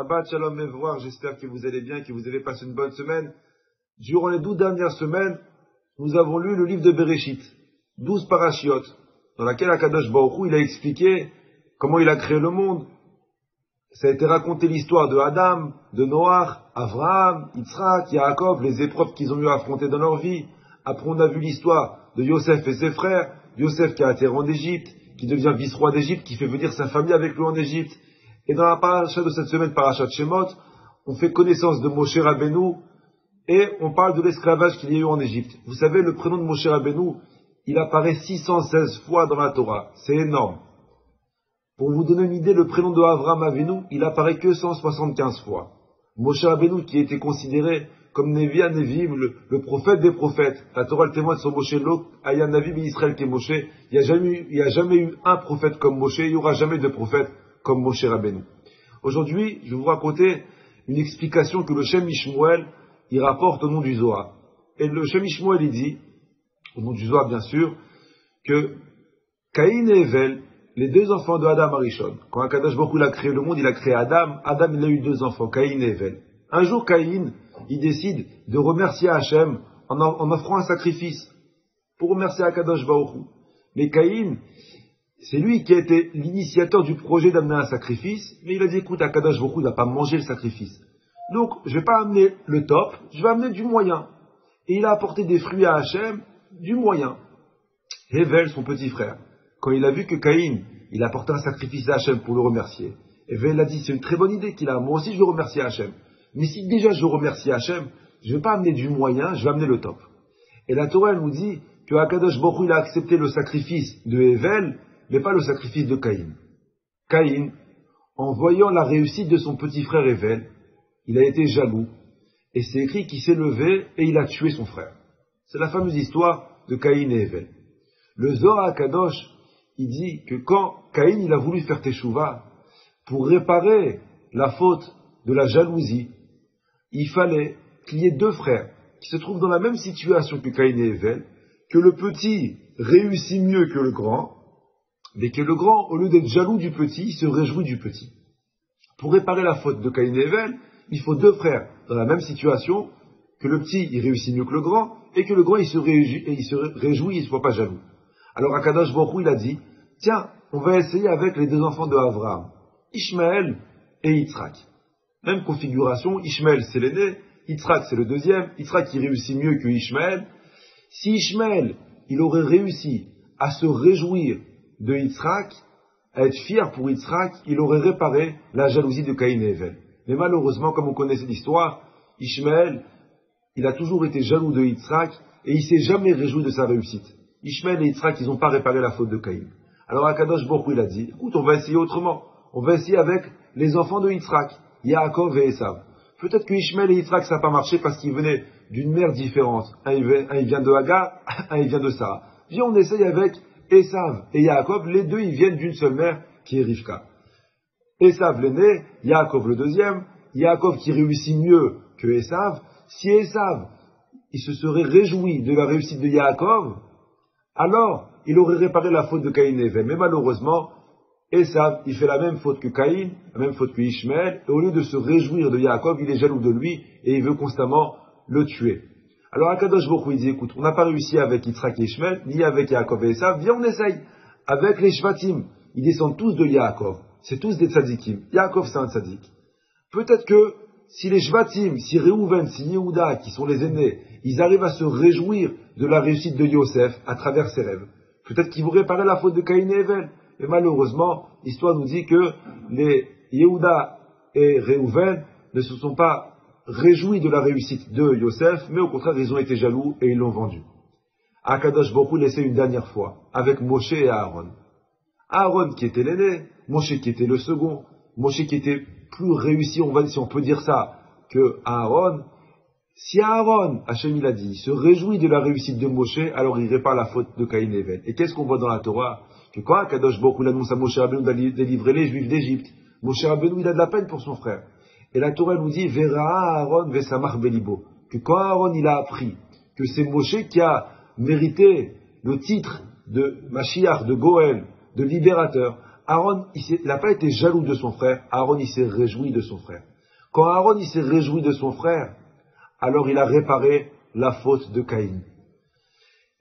Shabbat Shalom Mevorach, j'espère que vous allez bien, que vous avez passé une bonne semaine. Durant les 12 dernières semaines, nous avons lu le livre de Bereshit, 12 parashiotes, dans laquelle Akadosh Baruch Hu, il a expliqué comment il a créé le monde. Ça a été raconté l'histoire de Adam, de Noach, Avraham, Yitzhak, Yaakov, les épreuves qu'ils ont eu à affronter dans leur vie. Après, on a vu l'histoire de Yosef et ses frères, Yosef qui a atterri en Égypte, qui devient vice-roi d'Égypte, qui fait venir sa famille avec lui en Égypte. Et dans la paracha de cette semaine, parachat Shemot, on fait connaissance de Moshe Rabbeinu et on parle de l'esclavage qu'il y a eu en Égypte. Vous savez, le prénom de Moshe Rabbeinu, il apparaît 616 fois dans la Torah. C'est énorme. Pour vous donner une idée, le prénom de Avraham Avinu, il apparaît que 175 fois. Moshe Rabbeinu, qui était considéré comme Nevi à Nevim, le prophète des prophètes. La Torah le témoigne sur Moshe, Lo Aya Navi Israël qui est Moshe. Il n'y a jamais eu un prophète comme Moshe, il n'y aura jamais de prophète comme Moshe Rabbeinu. Aujourd'hui, je vais vous raconter une explication que le Shem Mishmuel, il rapporte au nom du Zohar. Et le Shem Mishmuel, il dit, au nom du Zohar bien sûr, que Caïn et Hevel, les deux enfants de Adam Arishon, quand Akadosh Baruch Hu a créé le monde, il a créé Adam. Adam, il a eu deux enfants, Caïn et Hevel. Un jour, Caïn, il décide de remercier Hachem en offrant un sacrifice pour remercier Akadosh Baruch Hu. Mais Caïn, c'est lui qui a été l'initiateur du projet d'amener un sacrifice, mais il a dit, écoute, Akadosh Baruch Hu n'a pas mangé le sacrifice. Donc, je ne vais pas amener le top, je vais amener du moyen. Et il a apporté des fruits à Hachem, du moyen. Hevel, son petit frère, quand il a vu que Caïn, il a apporté un sacrifice à Hachem pour le remercier, Hevel a dit, c'est une très bonne idée qu'il a, moi aussi je veux remercier Hachem. Mais si déjà je remercie Hachem, je ne vais pas amener du moyen, je vais amener le top. Et la Torah, elle nous dit que Akadosh Baruch Hu, il a accepté le sacrifice de Hevel, mais pas le sacrifice de Caïn. Caïn, en voyant la réussite de son petit frère Hevel, il a été jaloux, et c'est écrit qu'il s'est levé et il a tué son frère. C'est la fameuse histoire de Caïn et Hevel. Le Zohar HaKadosh, il dit que quand Caïn il a voulu faire teshuva, pour réparer la faute de la jalousie, il fallait qu'il y ait deux frères qui se trouvent dans la même situation que Caïn et Hevel, que le petit réussit mieux que le grand, mais que le grand, au lieu d'être jaloux du petit, il se réjouit du petit. Pour réparer la faute de Caïn et Hevel, il faut deux frères dans la même situation, que le petit, il réussit mieux que le grand, et que le grand, il se réjouit, il ne soit pas jaloux. Alors Akadosh Baruch Hu, il a dit, tiens, on va essayer avec les deux enfants de Avraham, Ishmaël et Yitzhak. Même configuration, Ishmaël c'est l'aîné, Yitzhak c'est le deuxième, Yitzhak il réussit mieux que Ishmaël. Si Ishmaël, il aurait réussi à se réjouir de Yitzhak, à être fier pour Yitzhak, il aurait réparé la jalousie de Caïn et Hevel. Mais malheureusement, comme on connaît cette histoire, Ishmaël, il a toujours été jaloux de Yitzhak et il s'est jamais réjoui de sa réussite. Ishmaël et Yitzhak, ils n'ont pas réparé la faute de Caïn. Alors Akadosh Baruch Hu, il a dit, écoute, on va essayer autrement. On va essayer avec les enfants de Yitzhak, Yaakov et Esav. Peut-être que Ishmaël et Yitzhak, ça n'a pas marché parce qu'ils venaient d'une mère différente. Un il vient de Hagar, un il vient de Sarah. Viens, on essaye avec Esav et Yaakov. Les deux, ils viennent d'une seule mère, qui est Rivka. Esav l'aîné, Yaakov le deuxième. Yaakov qui réussit mieux que Esav. Si Esav, il se serait réjoui de la réussite de Yaakov, alors il aurait réparé la faute de Caïn et Hevel. Mais malheureusement, Esav, il fait la même faute que Caïn, la même faute que Ishmaël, et au lieu de se réjouir de Yaakov, il est jaloux de lui, et il veut constamment le tuer. Alors Akadosh Baruch Hu, il dit, écoute, on n'a pas réussi avec Yitzhak et Ishmaël, ni avec Yaakov et Esav, viens on essaye. Avec les Shvatim, ils descendent tous de Yaakov, c'est tous des tzadikim. Yaakov c'est un tzadik. Peut-être que si les Shvatim, si Reuven, si Yehuda, qui sont les aînés, ils arrivent à se réjouir de la réussite de Yosef à travers ses rêves, peut-être qu'ils vont réparer la faute de Caïn et Hevel. Et malheureusement, l'histoire nous dit que les Yehuda et Reuven ne se sont pas réjouis de la réussite de Yosef, mais au contraire, ils ont été jaloux et ils l'ont vendu. Akadosh Baruch Hu l'essaie une dernière fois, avec Moshe et Aaron. Aaron qui était l'aîné, Moshe qui était le second, Moshe qui était plus réussi, si on peut dire ça, que Aaron. Si Aaron, Hachem il a dit, se réjouit de la réussite de Moshe, alors il répare la faute de Caïn et Hevel. Et qu'est-ce qu'on voit dans la Torah? Que quand Akadosh Baruch Hu annonce à Moshe Rabbeinu d'aller délivrer les Juifs d'Égypte, Moshe Rabbeinu il a de la peine pour son frère. Et la Torah nous dit, Vera Aaron vesamach belibo, que quand Aaron il a appris que c'est Moshe qui a mérité le titre de Mashiach, de Goël, de libérateur, Aaron il n'a pas été jaloux de son frère, Aaron il s'est réjoui de son frère. Quand Aaron il s'est réjoui de son frère, alors il a réparé la faute de Caïn.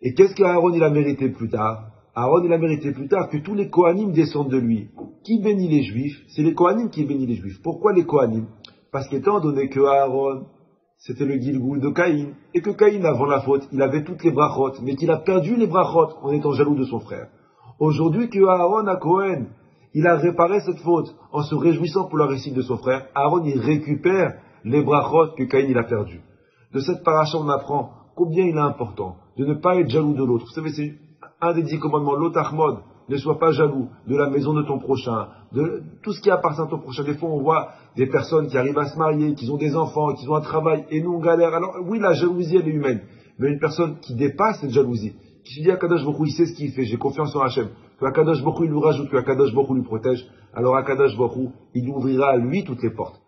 Et qu'est-ce qu'Aaron il a mérité plus tard? Aaron il a mérité plus tard que tous les Kohanim descendent de lui. Qui bénit les Juifs? C'est les Kohanim qui bénissent les Juifs. Pourquoi les Kohanim? Parce qu'étant donné que Aaron, c'était le Gilgoul de Caïn, et que Caïn, avant la faute, il avait toutes les brachot, mais qu'il a perdu les brachot en étant jaloux de son frère. Aujourd'hui que Aaron à Cohen, il a réparé cette faute en se réjouissant pour la réussite de son frère, Aaron il récupère les brachot que Caïn il a perdu. De cette paracha on apprend combien il est important de ne pas être jaloux de l'autre. Vous savez, c'est un des 10 commandements, l'otachmod, ne sois pas jaloux de la maison de ton prochain, de tout ce qui appartient à ton prochain. Des fois, on voit des personnes qui arrivent à se marier, qui ont des enfants, qui ont un travail, et nous, on galère. Alors, oui, la jalousie, elle est humaine. Mais une personne qui dépasse cette jalousie, qui se dit, Akadosh Baruch Hu, il sait ce qu'il fait, j'ai confiance en Hachem, que Akadosh Baruch Hu, il lui rajoute, que Akadosh Baruch Hu lui protège, alors Akadosh Baruch Hu, il ouvrira à lui toutes les portes.